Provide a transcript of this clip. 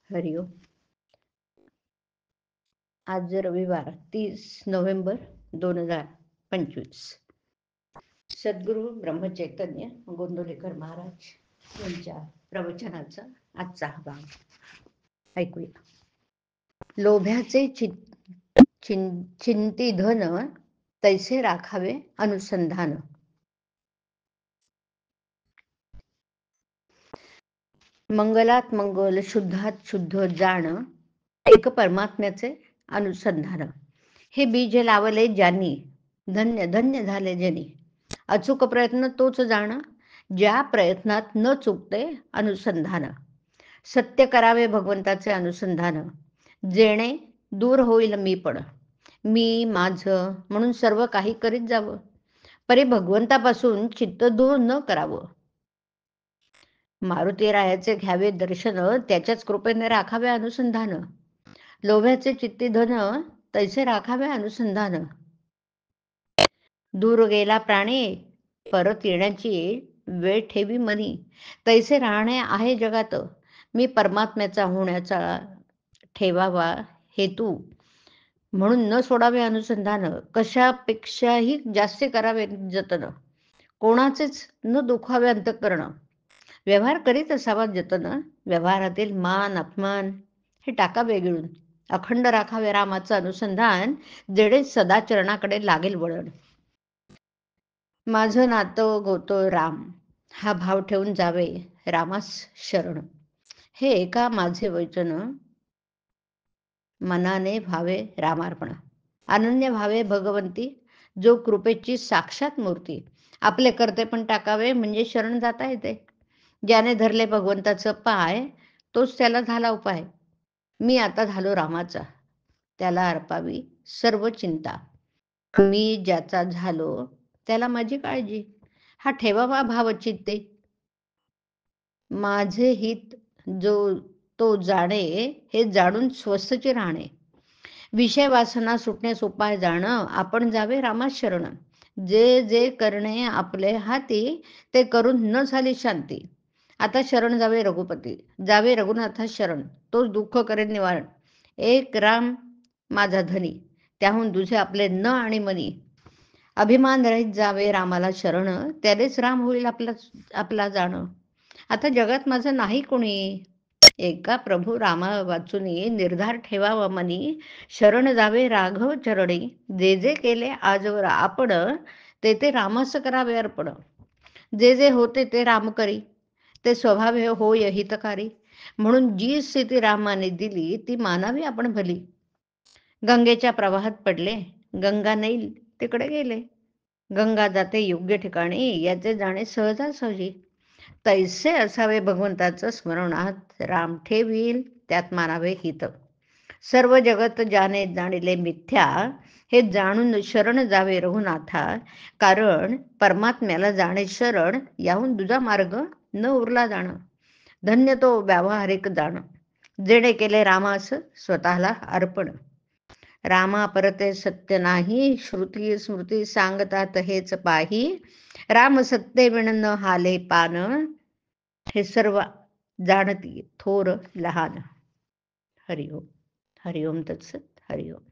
हरिओम. आज रविवार 30 नोव्हेंबर 2025. सद्गुरू ब्रह्मचैतन्य गोंदवलेकर महाराज यांच्या प्रवचनाचा आजचा हा भाग ऐकूया. लोभ्याचे चिंती धन तैसे राखावे अनुसंधान. मंगलात मंगल शुद्धात शुद्ध जाण एक परमात्म्याचे अनुसंधान. हे बीज लावले ज्यांनी धन्य धन्य झाले ज्यांनी. अचूक प्रयत्न तोच जाण ज्या प्रयत्नात न चुकते अनुसंधान. सत्य करावे भगवंताचे अनुसंधान जेणे दूर होईल मी पण. मी माझं म्हणून सर्व काही करीत जावं परी भगवंतापासून चित्त दूर न करावं. मारुतीरायाचे घ्यावे दर्शन त्याच्याच कृपेने राखावे अनुसंधान. लोभ्याचे चित्ती धन तैसे राखावे अनुसंधान. दूर गेला प्राणी परत येण्याची वेळ ठेवी मनी. तैसे राहणे आहे जगात मी परमात्म्याचा होण्याचा ठेवावा हेतू. म्हणून न सोडावे अनुसंधान. कशापेक्षाही जास्त करावे जतन. कोणाचेच न दुखावे अंतःकरण. व्यवहार करीत असावा जतन. व्यवहारातील मान अपमान हे टाकावे गिळून. अखंड राखावे रामाचं अनुसंधान जेणे सदा चरणाकडे लागेल वळण. माझं नातं गोतं राम हा भाव ठेवून जावे रामास शरण. हे एका माझे वचन मनाने भावे रामार्पण. अनन्य भावे भगवंती जो कृपेची साक्षात मूर्ती. आपले करते पण टाकावे म्हणजे शरण जाता येते. ज्याने धरले भगवंताचं पाय तोच त्याला झाला उपाय. मी आता झालो रामाचा त्याला अर्पावी सर्व चिंता. मी ज्याचा झालो त्याला माझी काळजी. हा ठेवावा भाव चित्ते. माझे हित जो तो जाणे हे जाणून स्वस्थचे राहणे. विषय वासना सुटण्यास उपाय जाणं आपण जावे रामास शरण. जे जे करणे आपले हाती ते करून न झाली शांती. आता शरण जावे रघुपती जावे रघुनाथा शरण. तोच दुःख करेल निवारण. एक राम माझा धनी त्याहून दुजे आपले न आणि मनी. अभिमान रहित जावे रामाला शरण त्यानेच राम होईल आपला जाण. आता जगात माझं नाही कोणी एका प्रभू रामा वाचुनी निर्धार ठेवावा मनी. शरण जावे राघव चरणी जे जे केले आजवर आपण ते ते रामास करावे अर्पण. जे जे होते ते राम करी ते स्वभाव होय हितकारी. म्हणून जी स्थिती रामाने दिली ती मानावी आपण भली. गंगेच्या प्रवाहात पडले गंगा नेईल तिकडे गेले. गंगा जाते योग्य ठिकाणी याचे जाणे सहजासहजी. तैसे असावे भगवंताचं स्मरणात राम ठेवील त्यात मानावे हित. सर्व जगत जाणे जाणिले मिथ्या हे जाणून शरण जावे रघुनाथा. कारण परमात्म्याला जाणे शरण याहून दुजा मार्ग न उरला जाण. धन्य तो व्यावहारिक जाण जेणे केले रामास स्वतःला अर्पण. रामा परते सत्य नाही श्रुती स्मृती सांगतात हेच पाही. राम सत्य विण न हाले पान हे सर्व जाणती थोर लहान. हरिओम. हरिओम तत्सत. हरिओम.